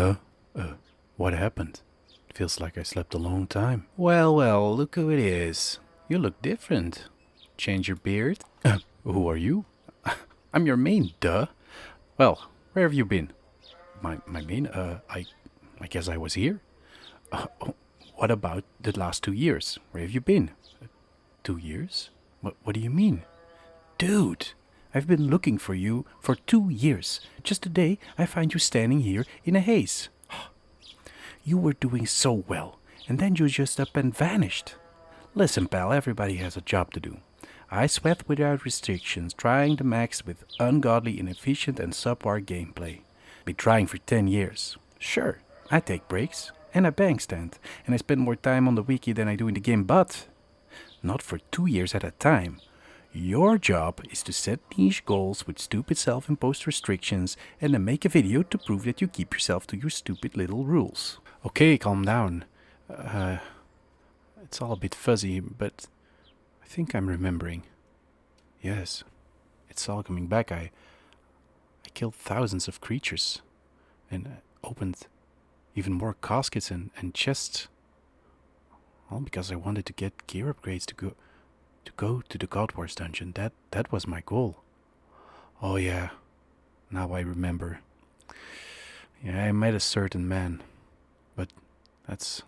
Huh? What happened? It feels like I slept a long time. Well, well, look who it is. You look different. Change your beard? Who are you? I'm your main, duh. Well, where have you been? My main? I guess I was here. Oh, what about the last 2 years? Where have you been? 2 years? What do you mean? Dude, I've been looking for you for 2 years. Just today, I find you standing here in a haze. You were doing so well, and then you just up and vanished. Listen, pal, everybody has a job to do. I sweat without restrictions, trying the max with ungodly, inefficient, and subpar gameplay. Been trying for 10 years. Sure, I take breaks, and I bank stand, and I spend more time on the wiki than I do in the game, but not for 2 years at a time. Your job is to set niche goals with stupid self-imposed restrictions and then make a video to prove that you keep yourself to your stupid little rules. Okay, calm down. It's all a bit fuzzy, but I think I'm remembering. Yes, it's all coming back. I killed thousands of creatures and opened even more caskets and chests. All because I wanted to get gear upgrades to go to the God Wars dungeon. That was my goal. Oh yeah, now I remember. Yeah, I met a certain man, but that's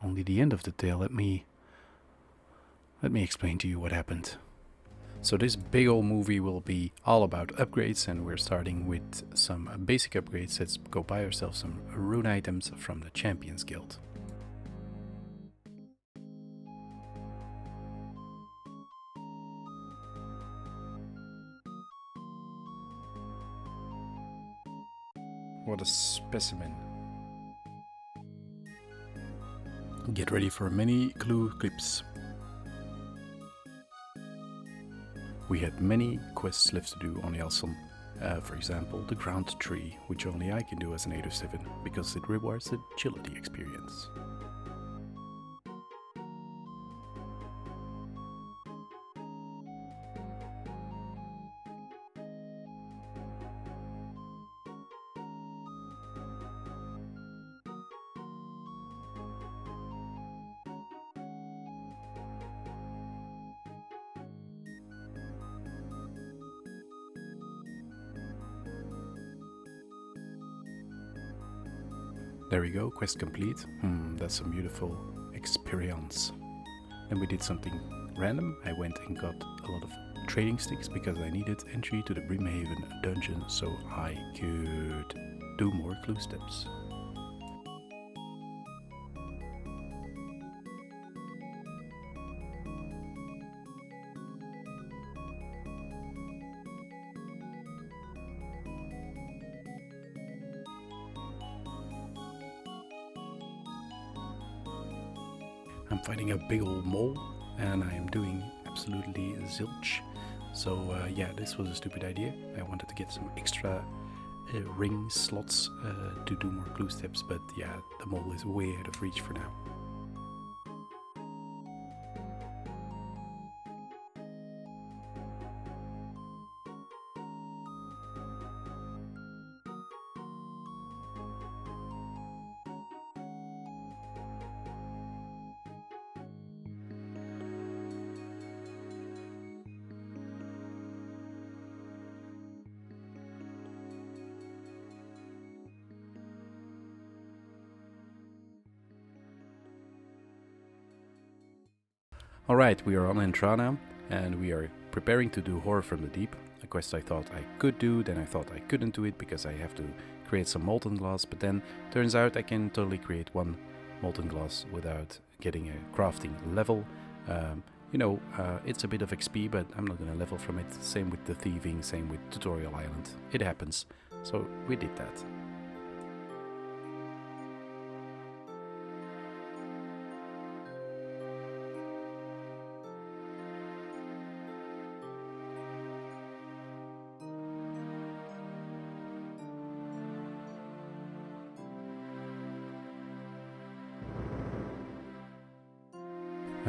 only the end of the tale. Let me explain to you what happened. So this big old movie will be all about upgrades, and we're starting with some basic upgrades. Let's go buy ourselves some rune items from the Champions Guild. What a specimen. Get ready for many clue clips. We had many quests left to do on Elson. For example, the ground tree, which only I can do as an 8 of 7, because it rewards the agility experience. There we go, quest complete. That's some beautiful experience. And we did something random. I went and got a lot of trading sticks because I needed entry to the Brimhaven dungeon so I could do more clue steps. I'm fighting a big old mole and I am doing absolutely zilch. So yeah, this was a stupid idea. I wanted to get some extra ring slots to do more clue steps, but yeah, the mole is way out of reach for now. Alright, we are on Entrana, and we are preparing to do Horror from the Deep, a quest I thought I could do, then I thought I couldn't do it because I have to create some molten glass, but then turns out I can totally create one molten glass without getting a crafting level. It's a bit of XP, but I'm not gonna level from it. Same with the thieving, same with Tutorial Island. It happens. So we did that.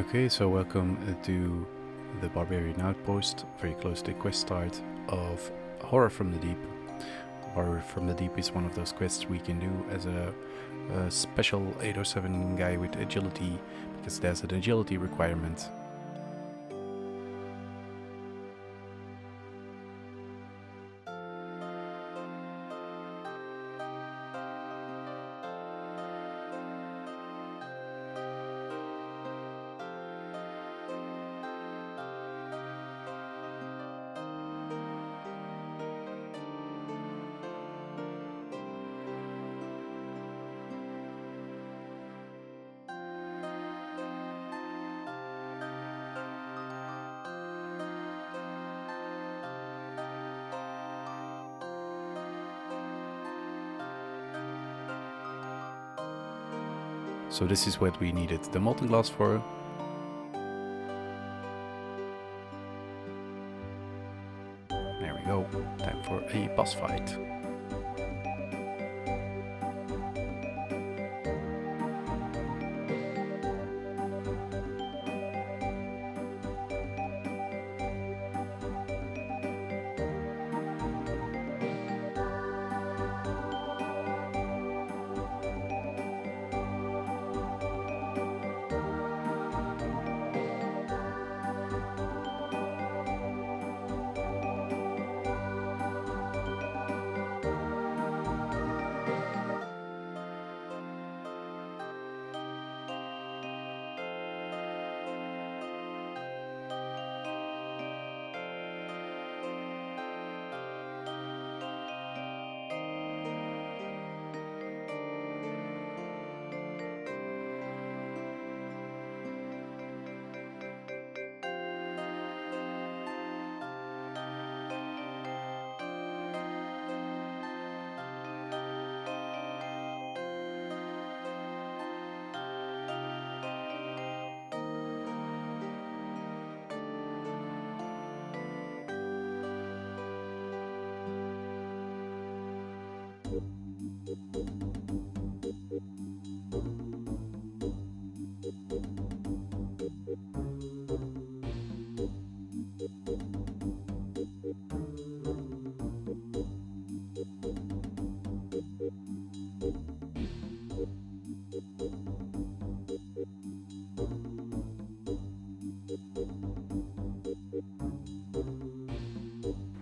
Okay, so welcome to the Barbarian Outpost, very close to the quest start of Horror from the Deep. or From the Deep is one of those quests we can do as a special 807 guy with agility, because there's an agility requirement. So this is what we needed the molten glass for. There we go. Time for a boss fight.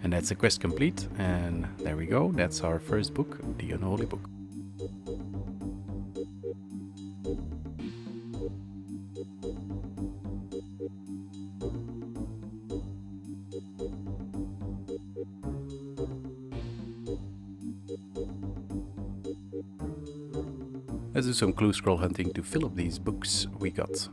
And that's the quest complete, and there we go, that's our first book, the Unholy Book. Let's do some clue scroll hunting to fill up these books we got.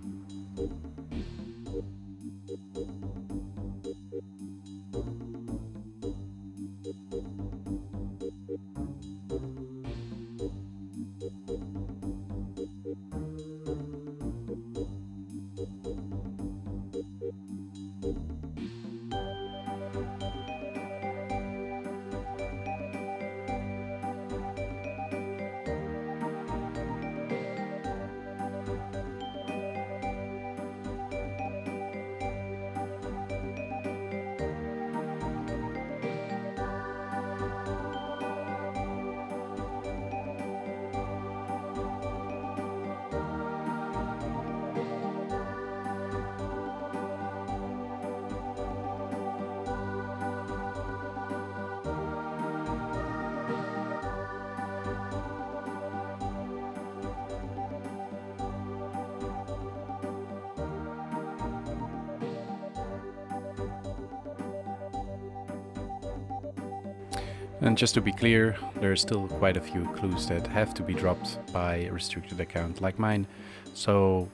And just to be clear, there are still quite a few clues that have to be dropped by a restricted account like mine. So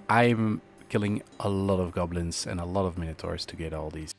I'm killing a lot of goblins and a lot of minotaurs to get all these.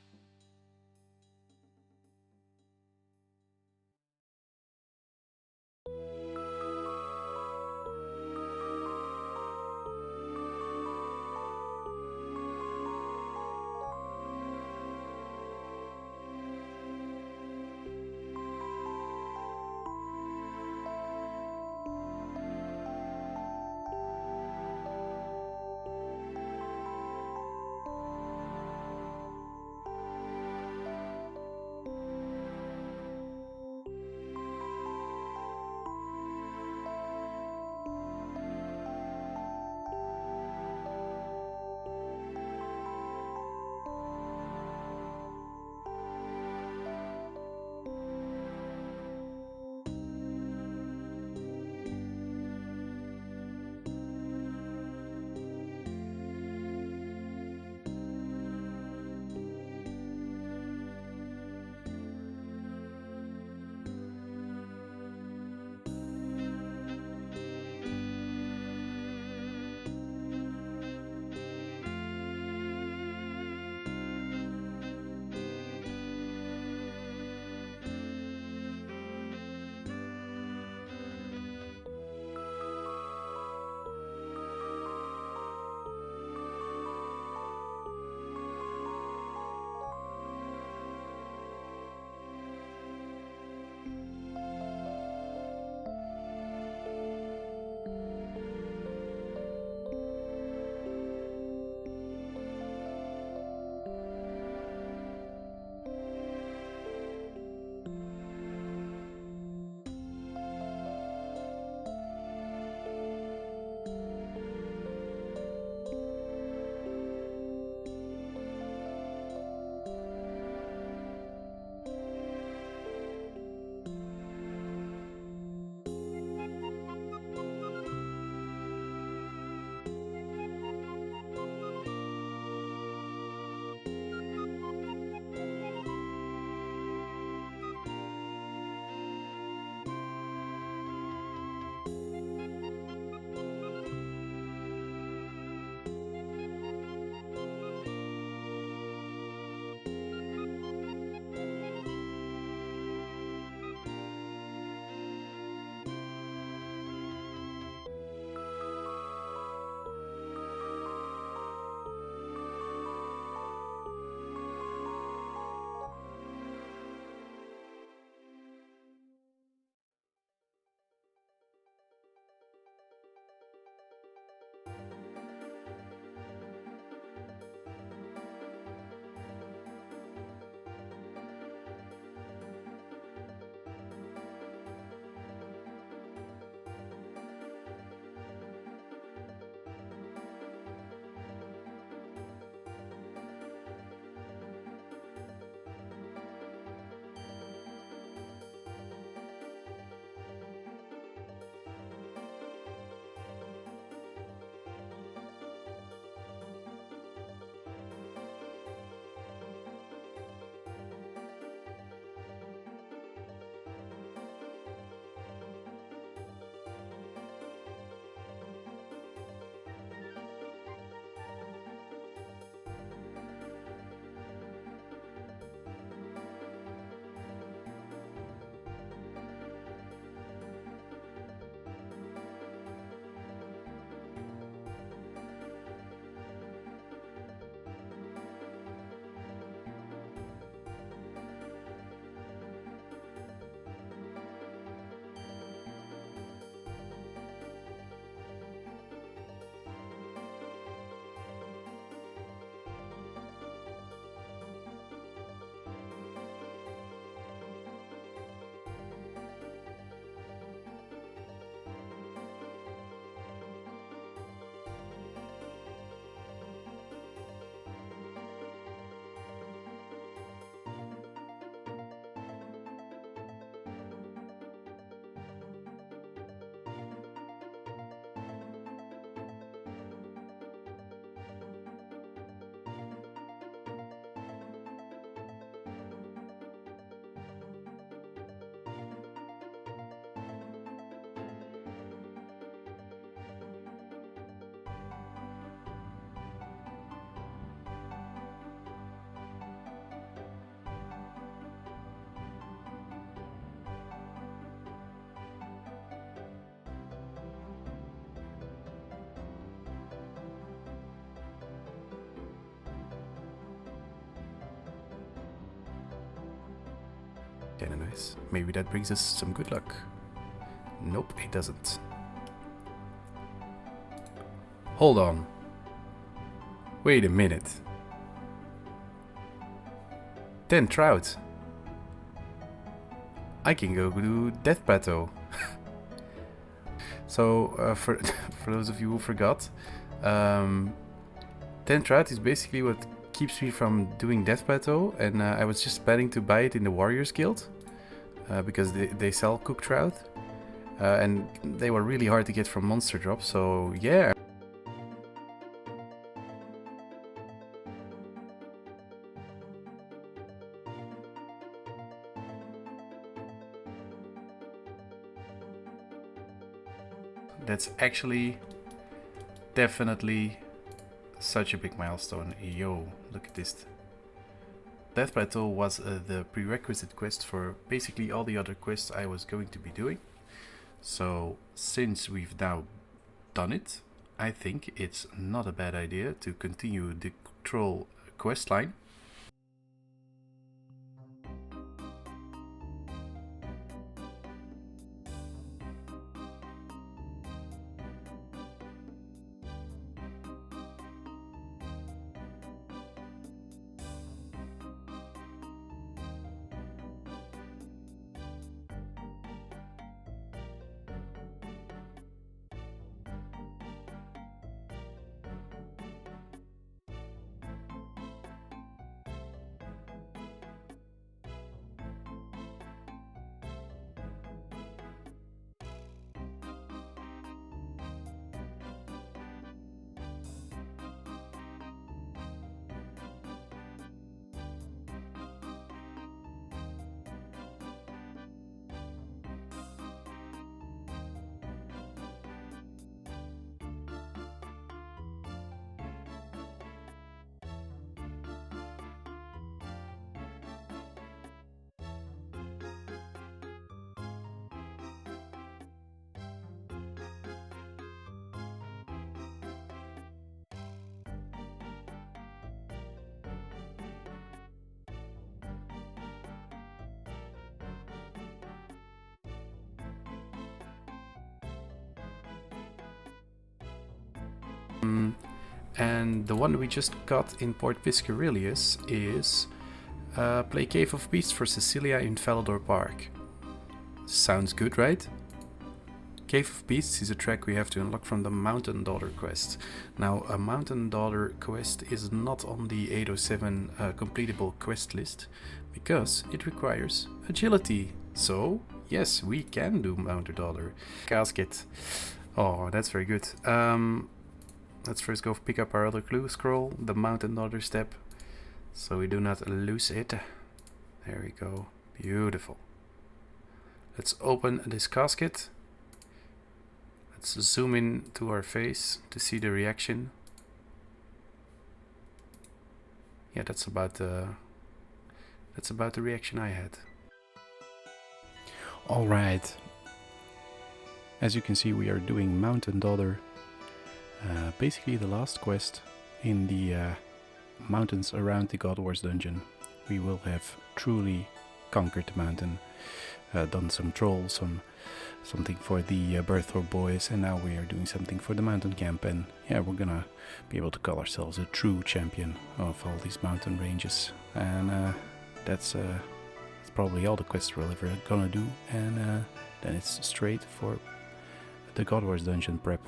Kinda nice. Maybe that brings us some good luck. Nope, it doesn't. Hold on. Wait a minute. 10 trout. I can go do Death Plateau. So, for those of you who forgot, 10 trout is basically what keeps me from doing Death Plateau, and I was just planning to buy it in the Warriors Guild, because they sell cooked trout, and they were really hard to get from monster drops, so yeah. That's actually definitely such a big milestone. Yo, look at this. Death Plateau was the prerequisite quest for basically all the other quests I was going to be doing. So since we've now done it, I think it's not a bad idea to continue the troll quest line. And the one we just got in Port Piscarilius is play Cave of Beasts for Cecilia in Falador Park. Sounds good, right? Cave of Beasts is a track we have to unlock from the Mountain Daughter quest. Now, a Mountain Daughter quest is not on the 807 completable quest list because it requires agility. So, yes, we can do Mountain Daughter. Casket. Oh, that's very good. Let's first go pick up our other clue scroll, the Mountain Daughter step, so we do not lose it. There we go. Beautiful. Let's open this casket. Let's zoom in to our face to see the reaction. Yeah, that's about the reaction I had. All right. As you can see, we are doing Mountain Daughter. Basically the last quest in the mountains around the God Wars dungeon. We will have truly conquered the mountain, done some trolls, something for the Berthor boys, and now we are doing something for the mountain camp, and yeah, we're gonna be able to call ourselves a true champion of all these mountain ranges, and that's probably all the quests we're ever gonna do, and then it's straight for the God Wars dungeon prep.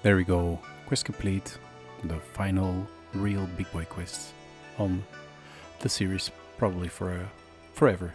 There we go. Quest complete. The final real big boy quest on the series, probably for forever.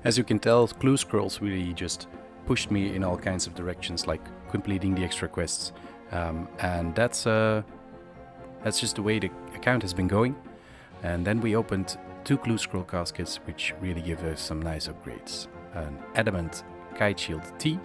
As you can tell, clue scrolls really just pushed me in all kinds of directions, like completing the extra quests, and that's just the way the account has been going. And then we opened 2 clue scroll caskets, which really give us some nice upgrades: an adamant kite shield T,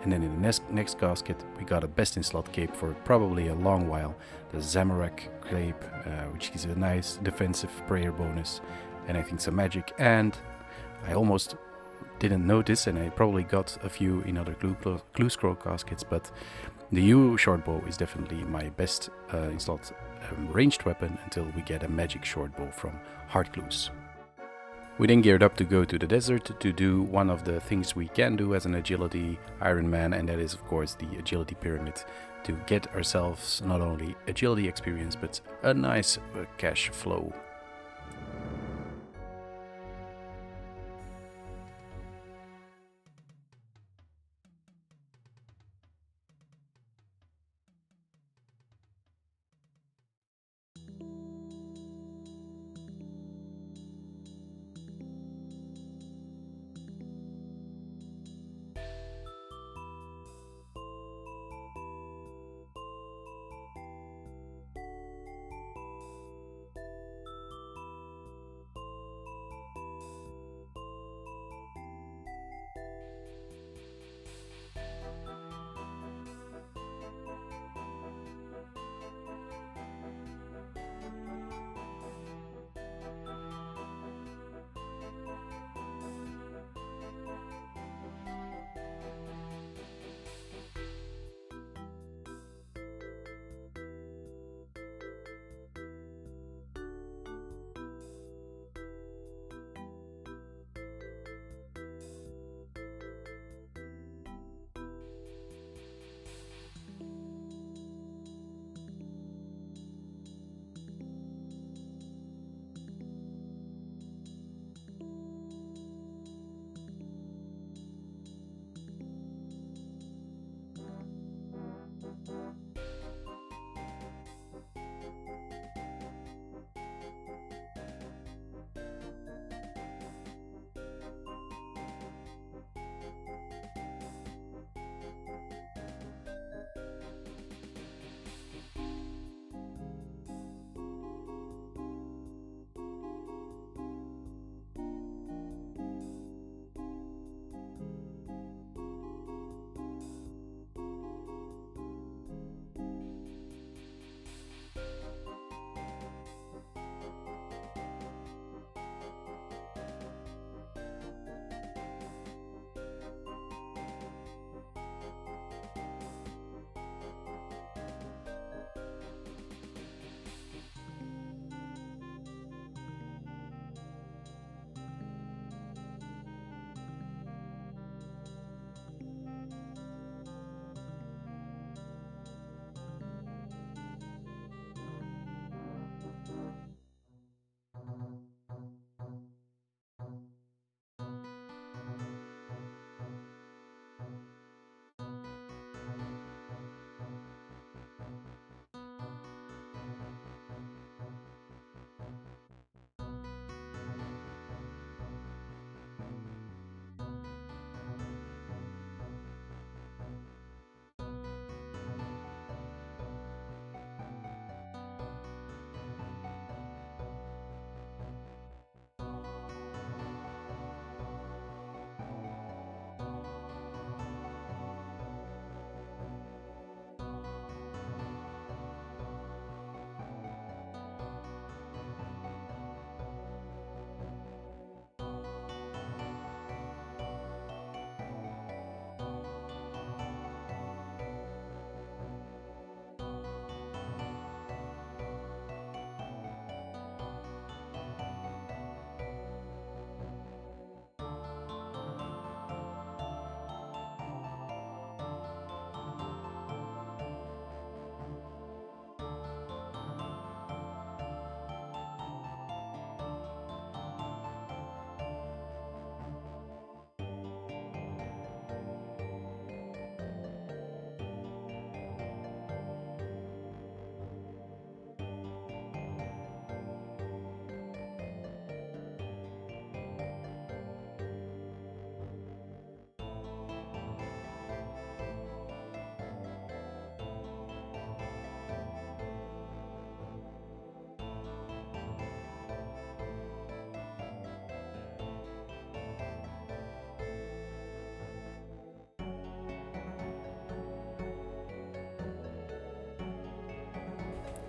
and then in the next casket we got a best in slot cape for probably a long while, the Zamorak cape, which gives a nice defensive prayer bonus, and I think some magic. And I almost didn't notice, and I probably got a few in other clue scroll caskets, but the U short bow is definitely my best in slot ranged weapon until we get a magic short bow from Hard Clues. We then geared up to go to the desert to do one of the things we can do as an agility Iron Man, and that is of course the agility pyramid, to get ourselves not only agility experience but a nice cash flow.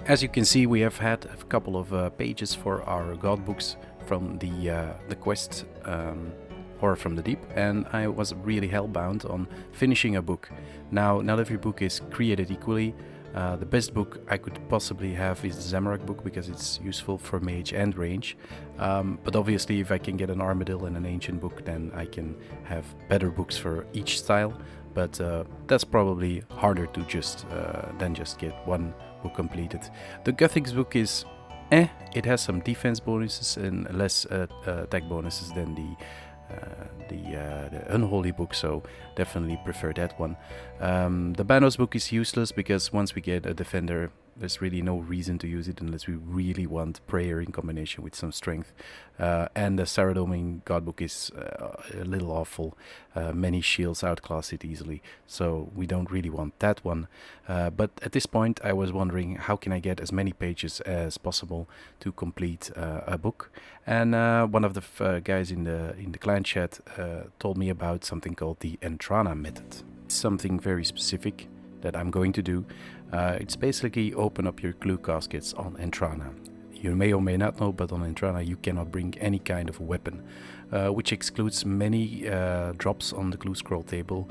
As you can see, we have had a couple of pages for our god books from the quest Horror from the Deep, and I was really hellbound on finishing a book. Now, not every book is created equally. The best book I could possibly have is the Zamorak book because it's useful for mage and range. But obviously, if I can get an Armadillo and an Ancient book, then I can have better books for each style. But that's probably harder to than just get one book completed. The Gothics book is it has some defense bonuses and less attack bonuses than the Unholy book, so definitely prefer that one. The Banos book is useless because once we get a defender, there's really no reason to use it unless we really want prayer in combination with some strength. And the Saradomin God book is a little awful. Many shields outclass it easily, so we don't really want that one. But at this point I was wondering how can I get as many pages as possible to complete a book. And one of the guys in the clan chat told me about something called the Entrana method. It's something very specific that I'm going to do. It's basically open up your clue caskets on Entrana. You may or may not know, but on Entrana you cannot bring any kind of weapon, which excludes many drops on the clue scroll table,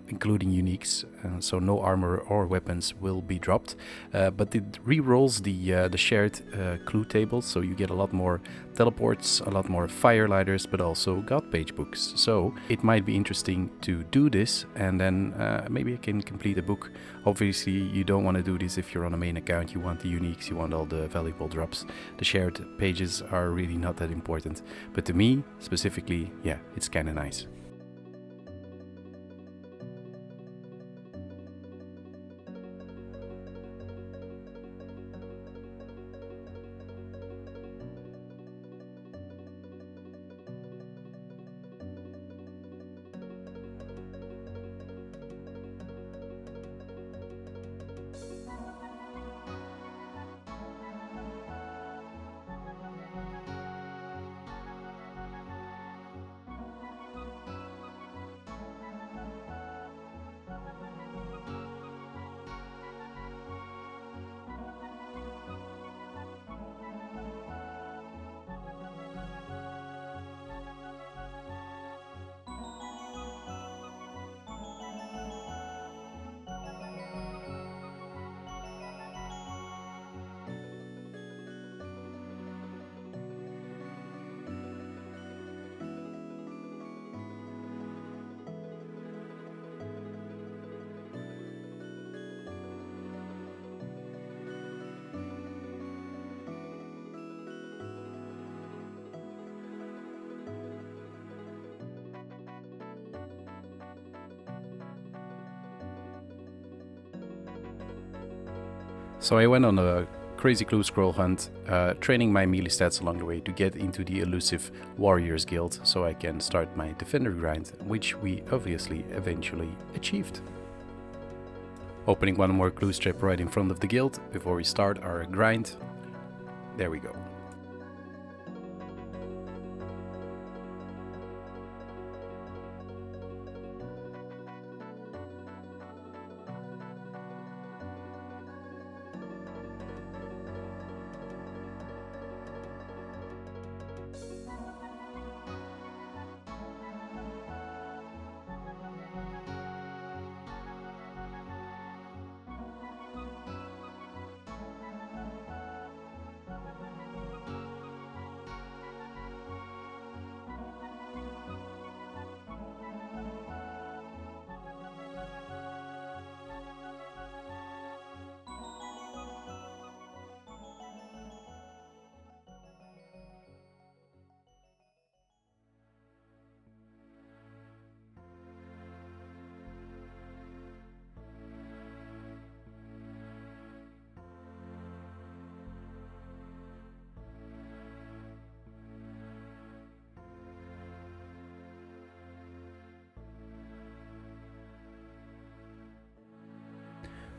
including uniques. So no armor or weapons will be dropped, but it re-rolls the shared clue table, so you get a lot more teleports, a lot more firelighters, but also god page books. So it might be interesting to do this, and then maybe I can complete a book. Obviously you don't want to do this if you're on a main account. You want the uniques, you want all the valuable drops. The shared pages are really not that important, but to me specifically, yeah, it's kind of nice. So I went on a crazy clue scroll hunt, training my melee stats along the way to get into the elusive Warriors Guild so I can start my Defender grind, which we obviously eventually achieved. Opening one more clue strip right in front of the guild before we start our grind. There we go.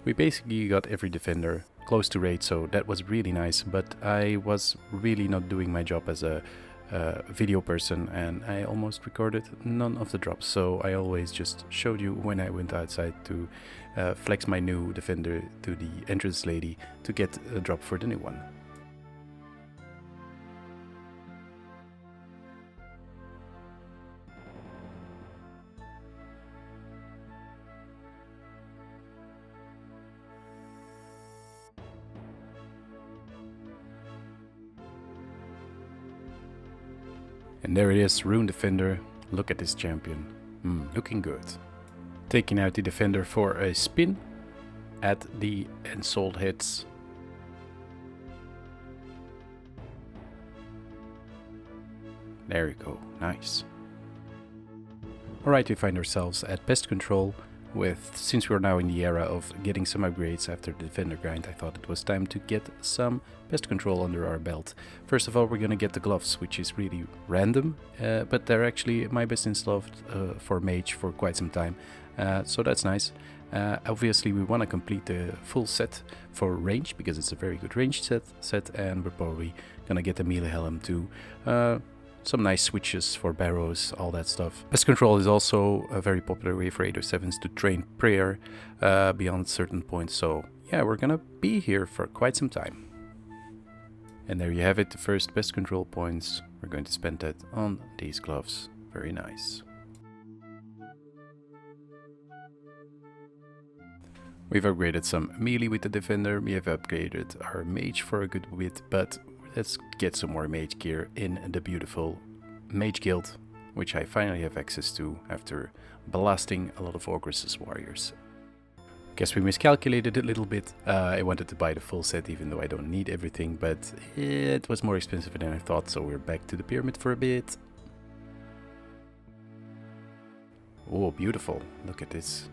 We basically got every defender close to raid, so that was really nice, but I was really not doing my job as a video person, and I almost recorded none of the drops, so I always just showed you when I went outside to flex my new defender to the entrance lady to get a drop for the new one. And there it is, Rune Defender. Look at this champion. Looking good. Taking out the Defender for a spin at the ensouled hits. There you go, nice. Alright, we find ourselves at pest control. Since we're now in the era of getting some upgrades after the defender grind, I thought it was time to get some pest control under our belt. First of all, we're gonna get the gloves, which is really random, but they're actually my best installed for mage for quite some time, so that's nice. Obviously we want to complete the full set for range, because it's a very good range set, and we're probably gonna get the melee helm too. Some nice switches for barrows, all that stuff. Pest control is also a very popular way for 807s to train prayer beyond certain points, so yeah, we're gonna be here for quite some time. And there you have it, the first pest control points. We're going to spend that on these gloves. Very nice. We've upgraded some melee with the defender, we have upgraded our mage for a good bit, but let's get some more mage gear in the beautiful mage guild, which I finally have access to after blasting a lot of Ogress's warriors. Guess we miscalculated a little bit. I wanted to buy the full set even though I don't need everything, but it was more expensive than I thought, so we're back to the pyramid for a bit. Oh, beautiful. Look at this.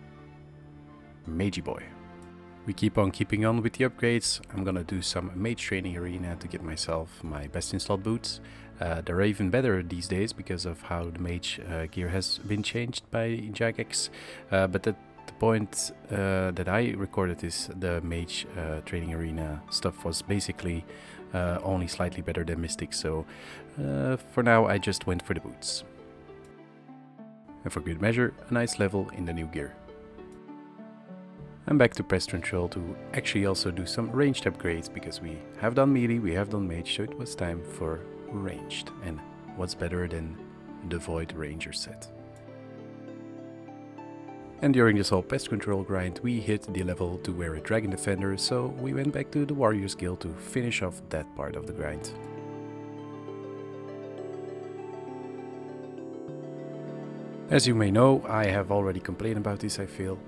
Magey boy. We keep on keeping on with the upgrades. I'm gonna do some mage training arena to get myself my best installed boots. They're even better these days because of how the mage gear has been changed by Jagex. But at the point that I recorded this, the mage training arena stuff was basically only slightly better than Mystic. So for now I just went for the boots. And for good measure, a nice level in the new gear. I'm back to pest control to actually also do some ranged upgrades, because we have done melee, we have done mage, so it was time for ranged. And what's better than the Void Ranger set? And during this whole pest control grind, we hit the level to wear a Dragon Defender, so we went back to the Warriors Guild to finish off that part of the grind. As you may know, I have already complained about this, I feel,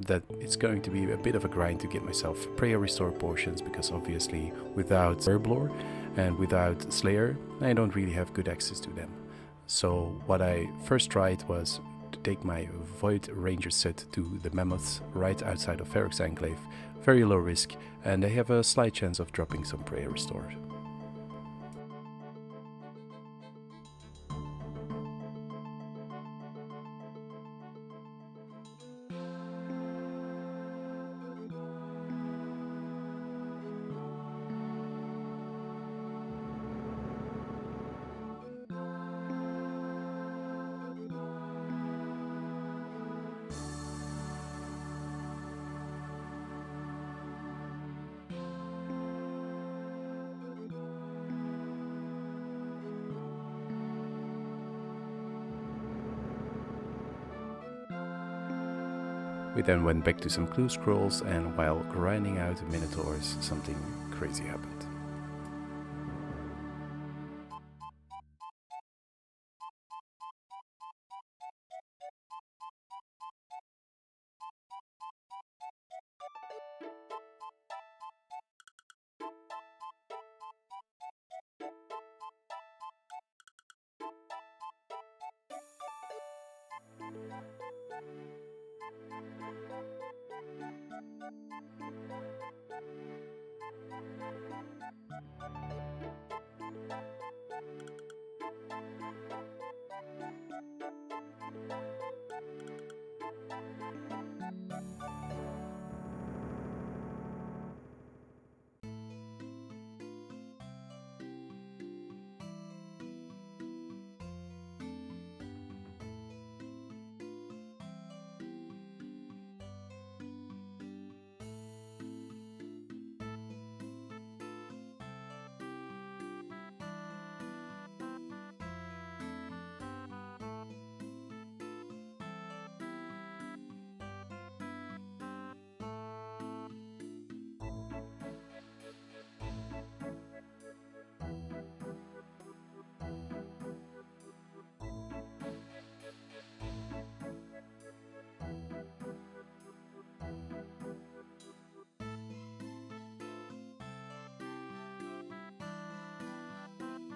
that it's going to be a bit of a grind to get myself prayer restore potions, because obviously without Herblore and without Slayer, I don't really have good access to them. So what I first tried was to take my Void Ranger set to the Mammoths right outside of Ferox Enclave, very low risk, and they have a slight chance of dropping some prayer restore. We then went back to some clue scrolls, and while grinding out Minotaurs, something crazy happened.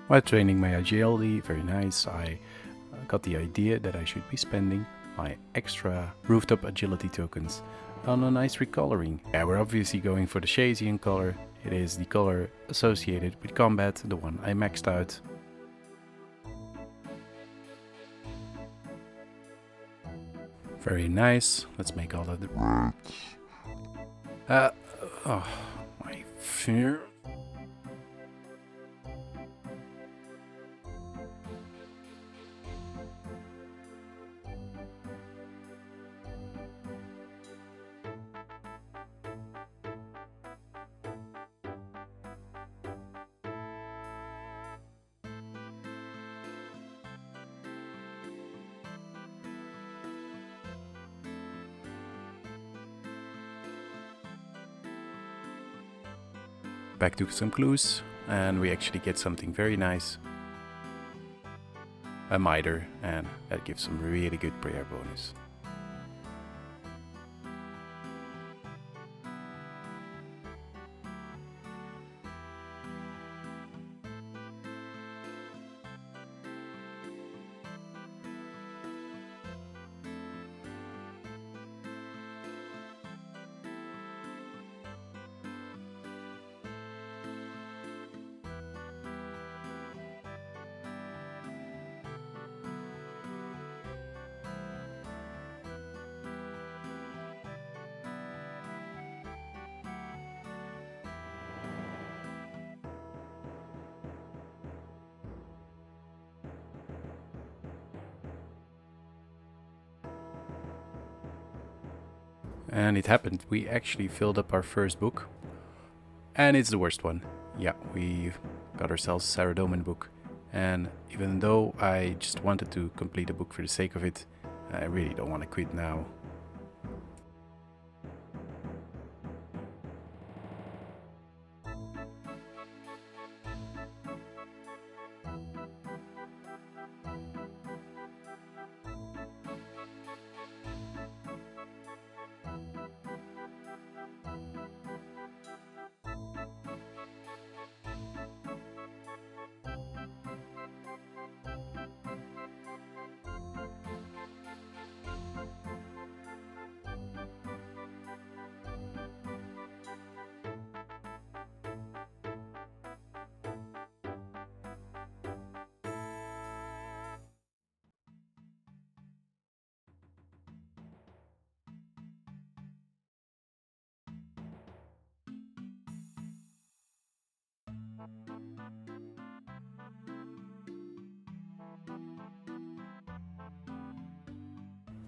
While training my agility, very nice, I got the idea that I should be spending my extra rooftop agility tokens on a nice recoloring. Yeah, we're obviously going for the Shazian color. It is the color associated with combat, the one I maxed out. Very nice. Let's make all of the oh, my fear. Back to some clues, and we actually get something very nice. A miter, and that gives some really good prayer bonus. And it happened, we actually filled up our first book. And it's the worst one. Yeah, we got ourselves a Saradomin book. And even though I just wanted to complete a book for the sake of it, I really don't want to quit now.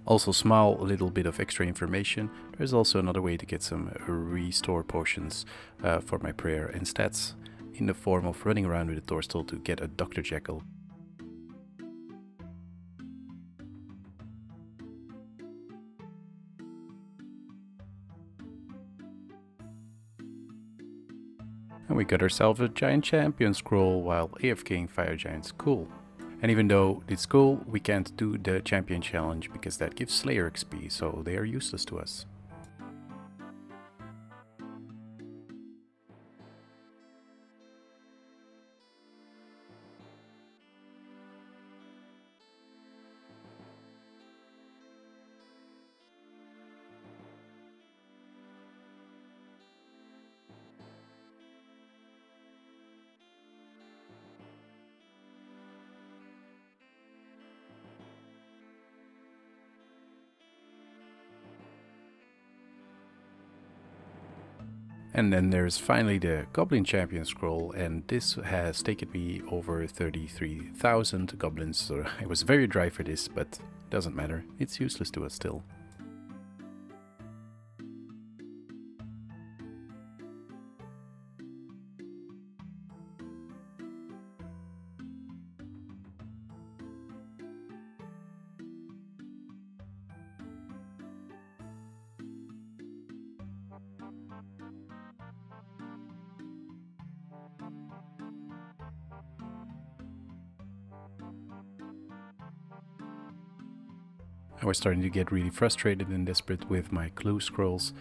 Also, small little bit of extra information. There's also another way to get some restore potions for my prayer and stats in the form of running around with a Torstal to get a Dr. Jekyll. And we got ourselves a giant champion scroll while AFKing fire giants. Cool. And even though it's cool, we can't do the champion challenge because that gives Slayer XP, so they are useless to us. And then there's finally the Goblin Champion Scroll, and this has taken me over 33,000 goblins, so I was very dry for this, but it doesn't matter, it's useless to us still. I was starting to get really frustrated and desperate with my clue scrolls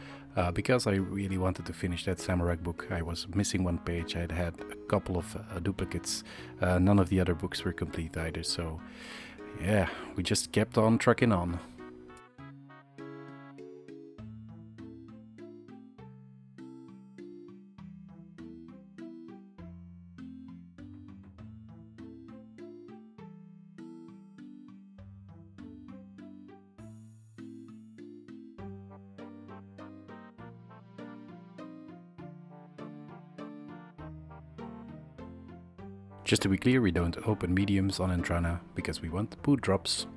because I really wanted to finish that samurai book. I was missing one page. I'd had a couple of duplicates. None of the other books were complete either, so yeah, we just kept on trucking on. Just to be clear, we don't open mediums on Entrana because we want boot drops.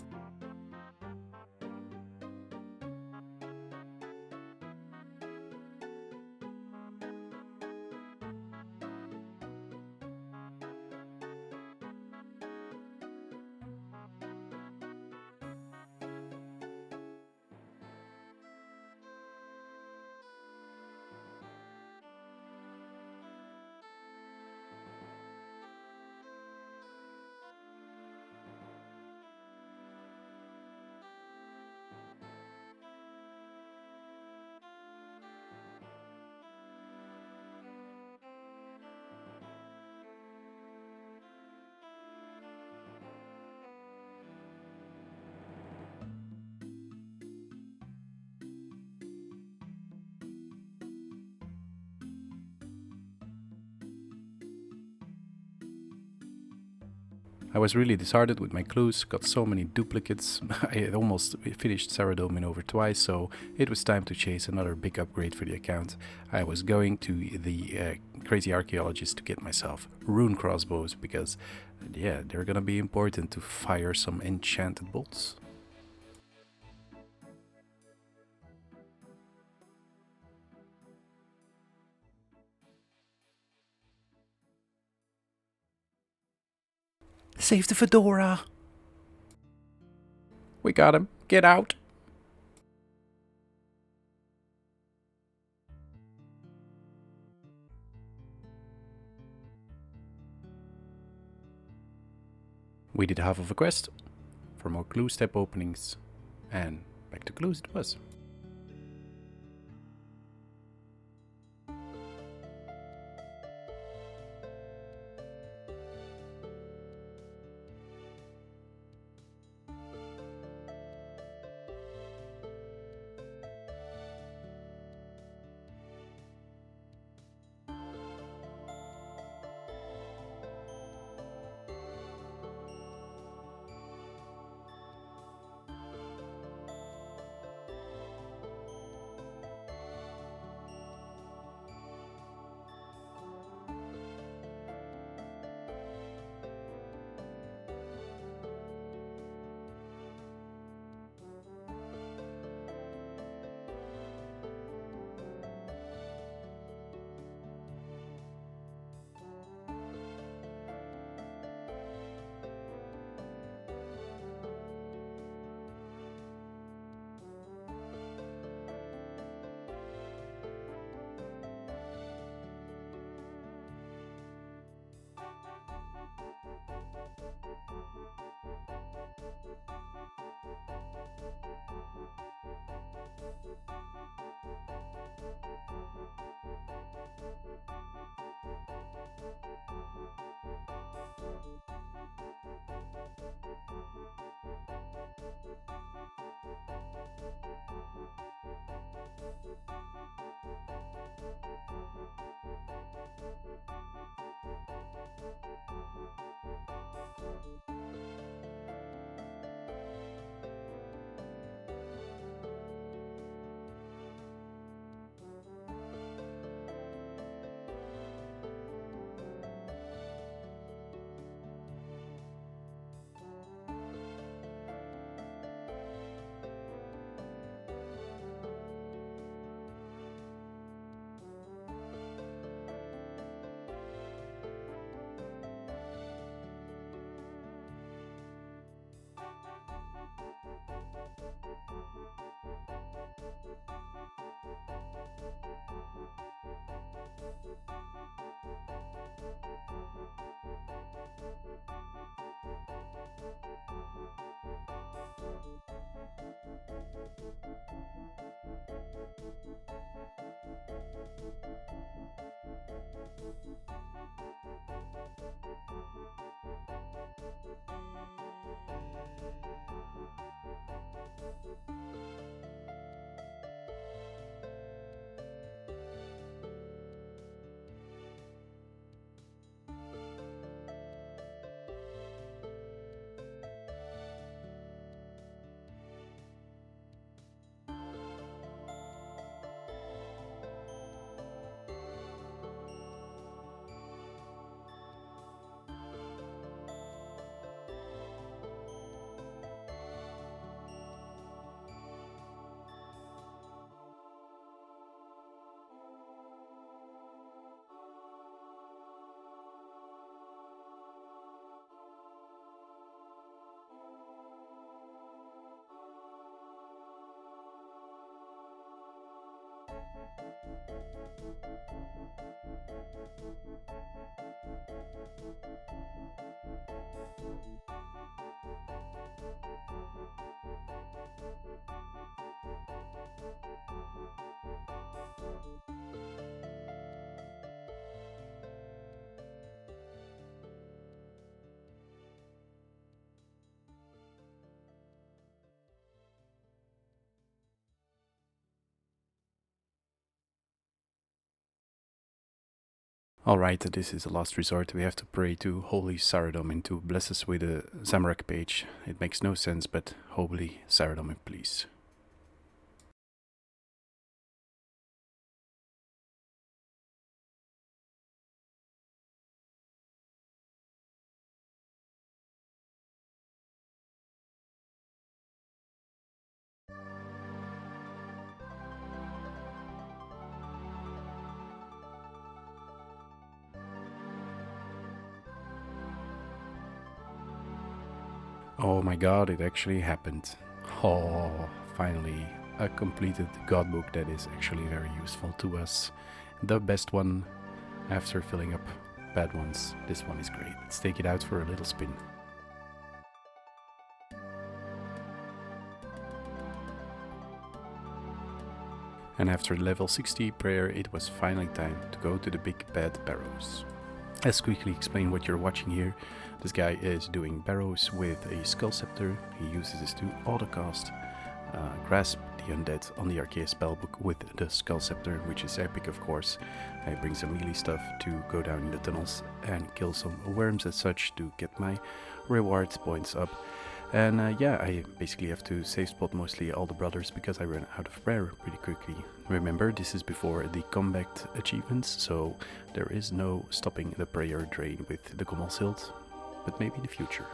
I was really disheartened with my clues, got so many duplicates. I had almost finished Saradomin over twice, so it was time to chase another big upgrade for the account. I was going to the Crazy Archaeologist to get myself rune crossbows because, yeah, they're gonna be important to fire some enchanted bolts. Save the fedora! We got him. Get out! We did half of a quest for more clue step openings, and back to clues it was. Alright, this is a last resort. We have to pray to Holy Saradom and to bless us with a Zamorak page. It makes no sense, but Holy Saradom, please. Oh my god, it actually happened. Oh, finally, a completed godbook that is actually very useful to us. The best one after filling up bad ones. This one is great. Let's take it out for a little spin. And after level 60 prayer, it was finally time to go to the big bad barrows. Let's quickly explain what you're watching here. This guy is doing barrows with a skull scepter. He uses this to autocast grasp the undead on the Arceus spellbook with the skull scepter, which is epic, of course. I bring some melee stuff to go down in the tunnels and kill some worms as such to get my reward points up. And yeah, I basically have to save spot mostly all the brothers because I ran out of prayer pretty quickly. Remember, this is before the combat achievements, so there is no stopping the prayer drain with the Gommels Hilt, but maybe in the future.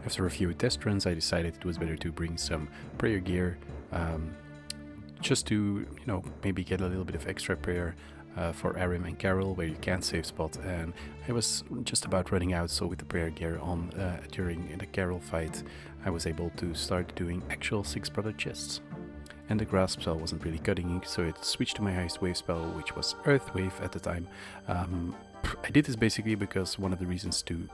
After a few test runs, I decided it was better to bring some prayer gear, just to, you know, maybe get a little bit of extra prayer for Arim and Carol, where you can't save spot. And I was just about running out, so with the prayer gear on during the Carol fight, I was able to start doing actual 6 brother chests. And the grasp spell wasn't really cutting it, so it switched to my highest wave spell, which was Earth Wave at the time. I did this basically because one of the reasons to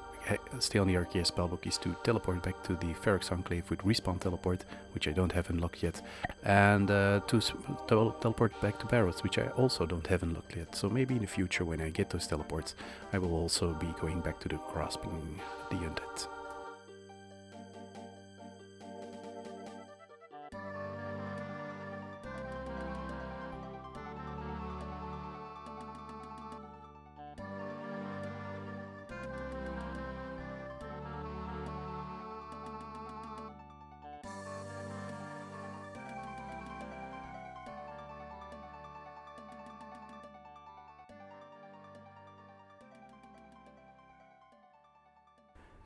stay on the Arceus spellbook is to teleport back to the Ferox Enclave with respawn teleport, which I don't have unlocked yet, and to teleport back to Barrows, which I also don't have unlocked yet. So maybe in the future, when I get those teleports, I will also be going back to the grasping the undead.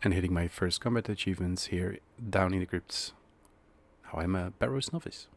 And hitting my first combat achievements here down in the crypts. How I'm a Barrows novice.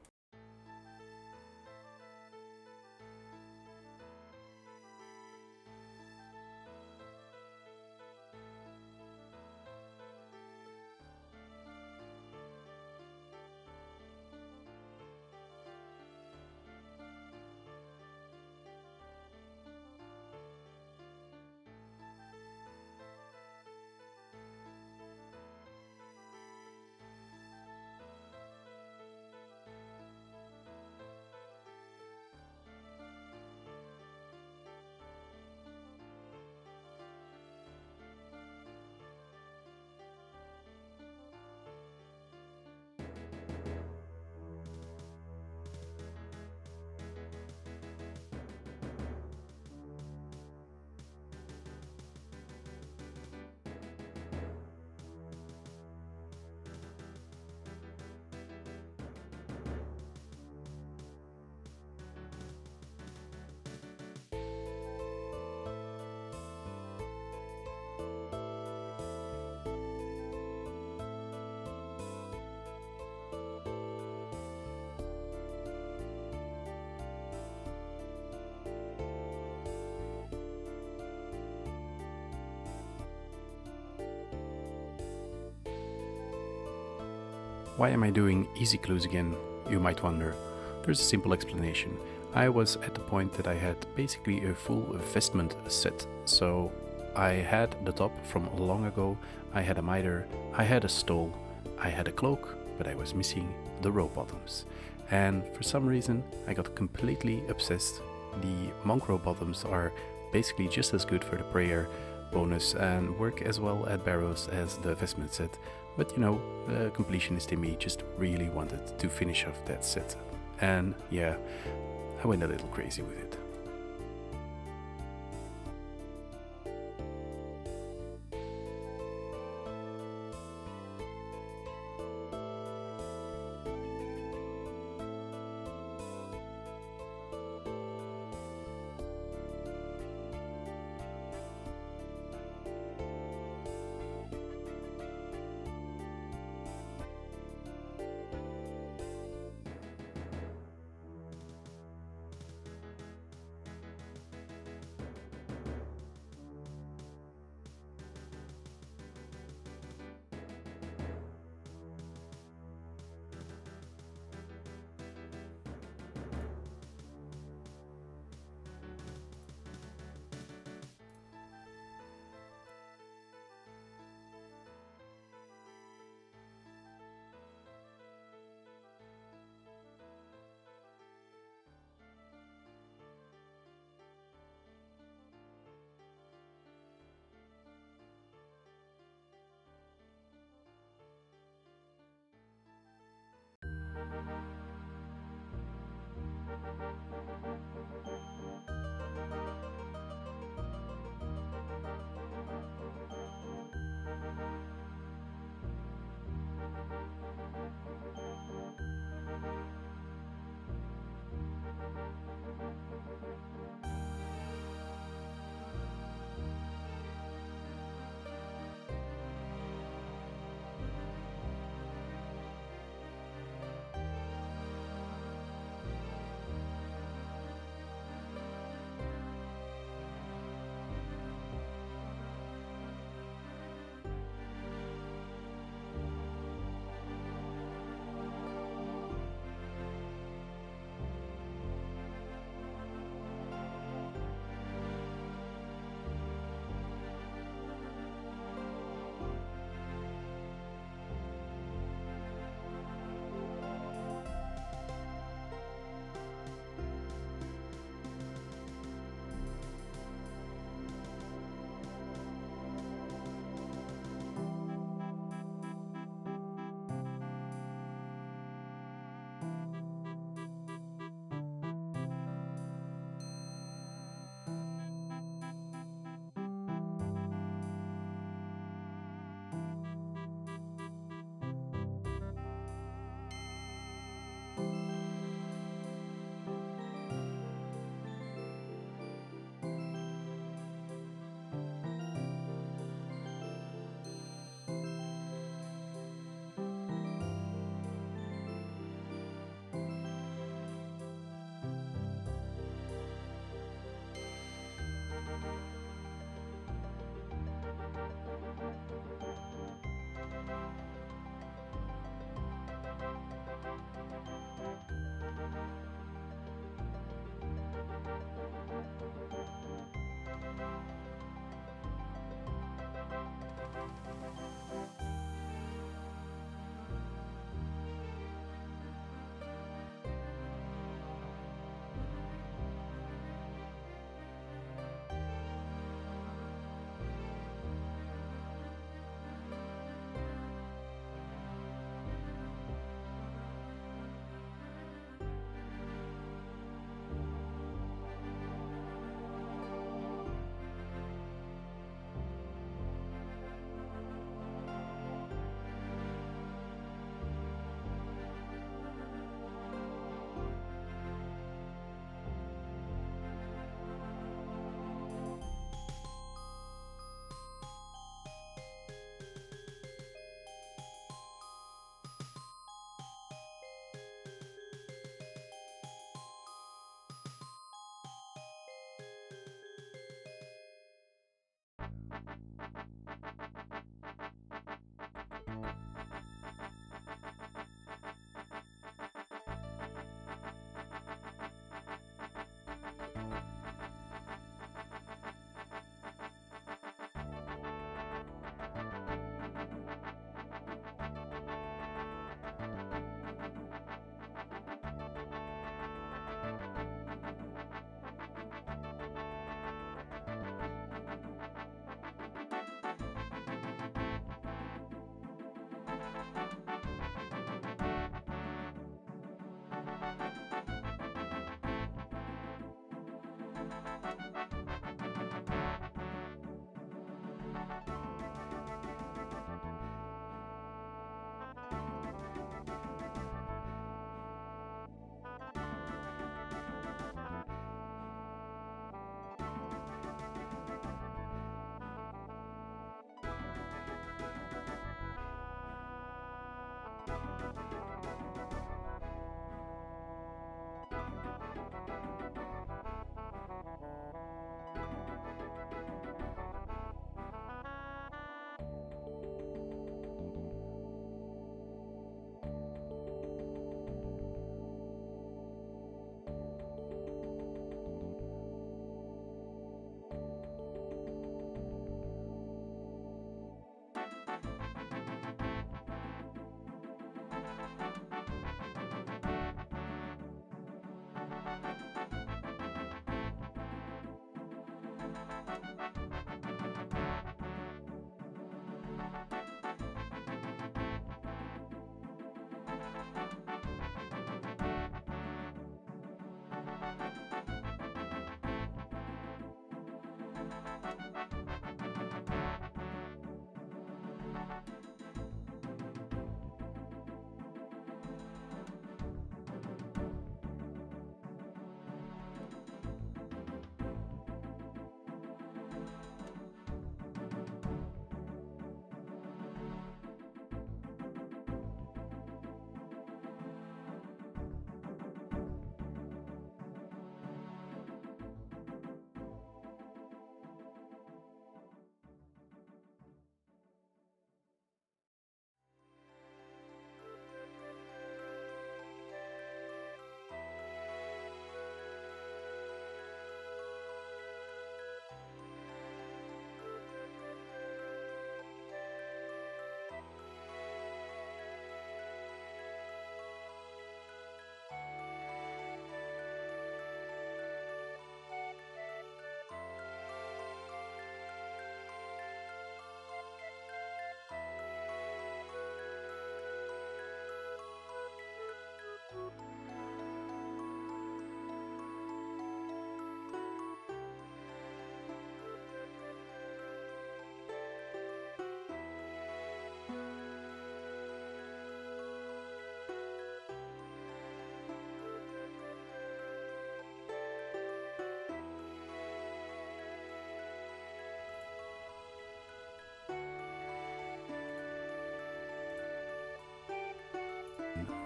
Why am I doing easy clues again, you might wonder? There's a simple explanation. I was at the point that I had basically a full vestment set. So I had the top from long ago, I had a mitre, I had a stole, I had a cloak, but I was missing the robe bottoms. And for some reason I got completely obsessed. The monk robe bottoms are basically just as good for the prayer bonus and work as well at barrows as the vestment set. But you know, the completionist in me just really wanted to finish off that set. And yeah, I went a little crazy with it.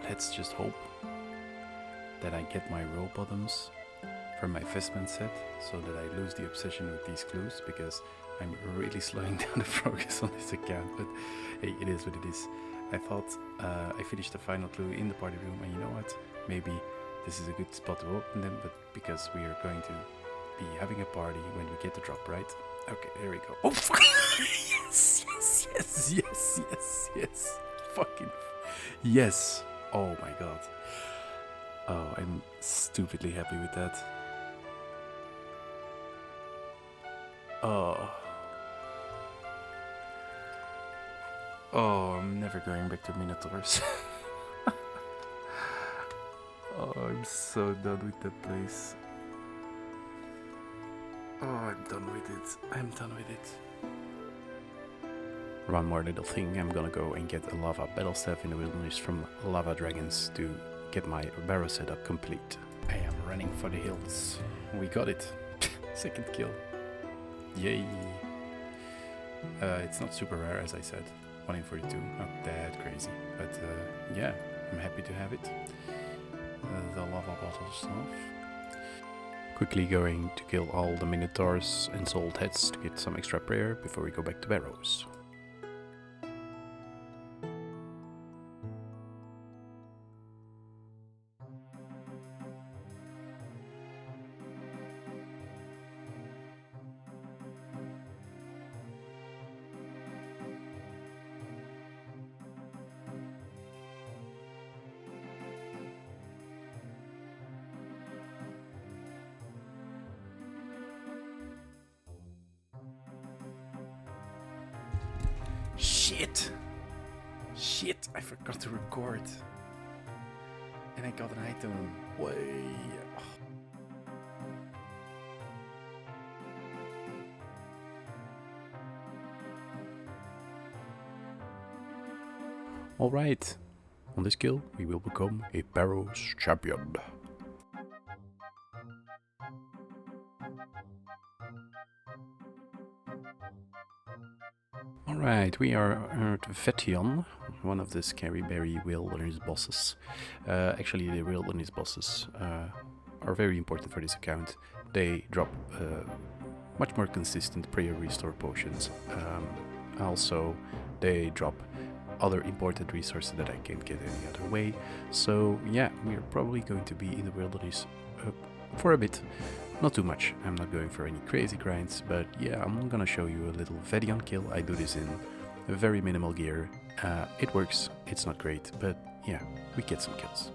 Let's just hope that I get my row bottoms from my fistman set so that I lose the obsession with these clues, because I'm really slowing down the progress on this account, but hey, it is what it is. I thought I finished the final clue in the party room, and you know what? Maybe this is a good spot to open them, but because we are going to be having a party when we get the drop, right? Okay, there we go. Oh, fuck! Yes, yes, yes, yes, yes, yes. Fucking yes. Oh my god. Oh, I'm stupidly happy with that. Oh. Oh, I'm never going back to Minotaurs. Oh, I'm so done with that place. Oh, I'm done with it. I'm done with it. One more little thing. I'm gonna go and get a lava battle staff in the wilderness from lava dragons to get my barrow setup complete. I am running for the hills. We got it. Second kill. Yay. It's not super rare, as I said. 1 in 42. Not that crazy. But yeah, I'm happy to have it. The lava bottle stuff. Quickly going to kill all the minotaurs and soul heads to get some extra prayer before we go back to barrows. Shit! Shit, I forgot to record. And And I got an item. Way. Alright. On this kill, we will become a Barrows champion. Alright, we are at Vetion, one of the Scary Berry wilderness bosses. Actually, the wilderness bosses are very important for this account. They drop much more consistent prayer restore potions. Also, they drop other important resources that I can't get any other way. So yeah, we are probably going to be in the wilderness for a bit. Not too much, I'm not going for any crazy grinds, but yeah, I'm gonna show you a little Vetion kill. I do this in very minimal gear. It works, it's not great, but yeah, we get some kills.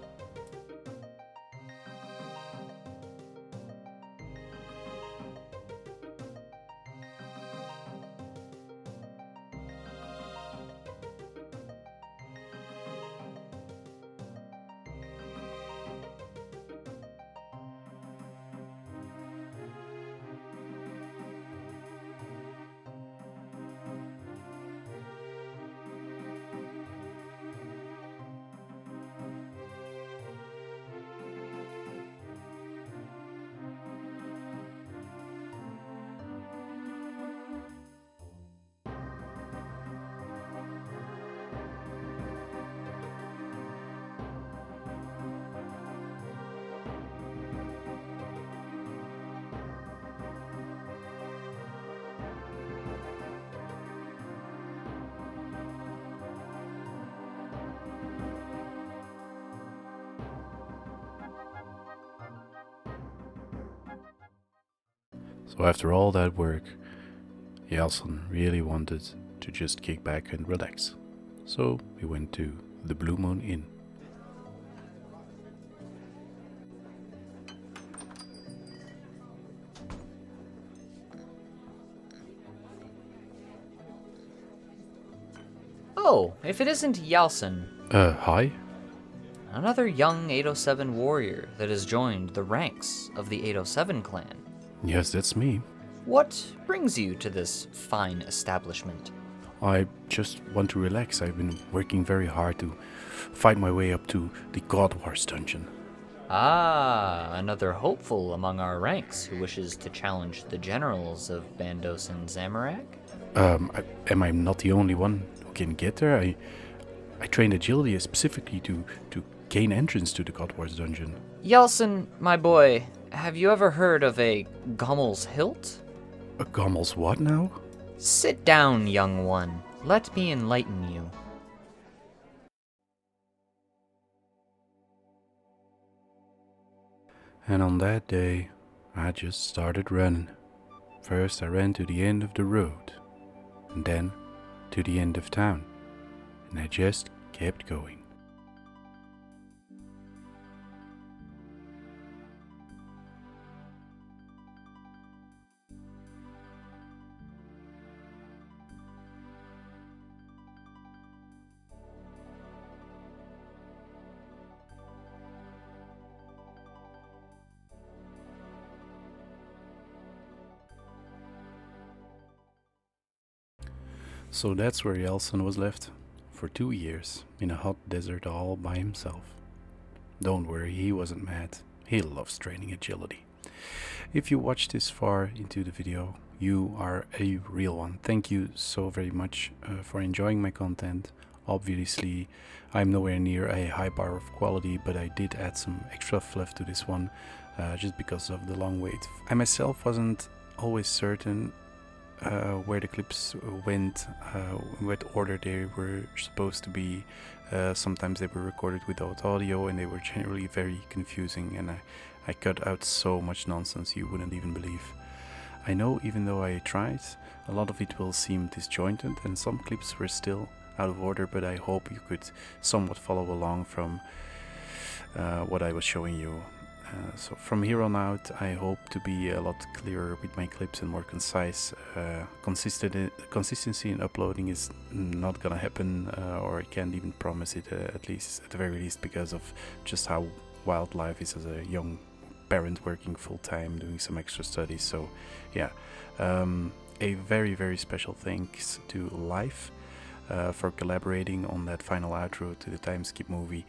So after all that work, Yalson really wanted to just kick back and relax. So we went to the Blue Moon Inn. Oh, if it isn't Yalson. Hi? Another young 807 warrior that has joined the ranks of the 807 clan. Yes, that's me. What brings you to this fine establishment? I just want to relax. I've been working very hard to fight my way up to the God Wars dungeon. Ah, another hopeful among our ranks who wishes to challenge the generals of Bandos and Zamorak? Am I not the only one who can get there? I trained agility specifically to gain entrance to the God Wars dungeon. Yalson, my boy, have you ever heard of a Gommel's Hilt? A Gommel's what now? Sit down, young one. Let me enlighten you. And on that day, I just started running. First I ran to the end of the road, and then to the end of town, and I just kept going. So that's where Yelson was left, for 2 years, in a hot desert all by himself. Don't worry, he wasn't mad. He loves training agility. If you watched this far into the video, you are a real one. Thank you so very much for enjoying my content. Obviously, I'm nowhere near a high bar of quality, but I did add some extra fluff to this one, just because of the long wait. I myself wasn't always certain where the clips went, in what order they were supposed to be. Sometimes they were recorded without audio and they were generally very confusing, and I cut out so much nonsense you wouldn't even believe. I know even though I tried, a lot of it will seem disjointed and some clips were still out of order, but I hope you could somewhat follow along from what I was showing you. So from here on out, I hope to be a lot clearer with my clips and more concise. Consistency in uploading is not gonna happen, or I can't even promise it, at the very least, because of just how wildlife is as a young parent working full time, doing some extra studies. So, yeah, a very, very special thanks to Life for collaborating on that final outro to the Timeskip movie.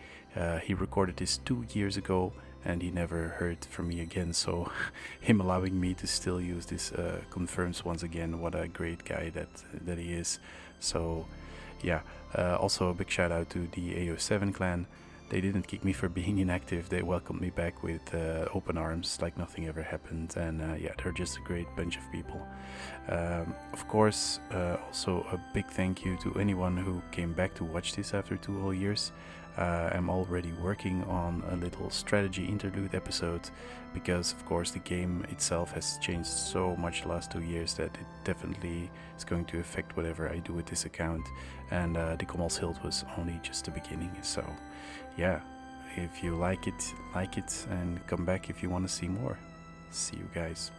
He recorded this 2 years ago and he never heard from me again, so him allowing me to still use this confirms once again what a great guy that he is. So yeah, also a big shout out to the AO7 clan. They didn't kick me for being inactive. They welcomed me back with open arms, like nothing ever happened. And yeah, they're just a great bunch of people. Of course, also a big thank you to anyone who came back to watch this after 2 whole years. I'm already working on a little strategy interlude episode because, of course, the game itself has changed so much the last 2 years that it definitely is going to affect whatever I do with this account. And the Hild was only just the beginning, so yeah, if you like it, and come back if you want to see more. See you guys.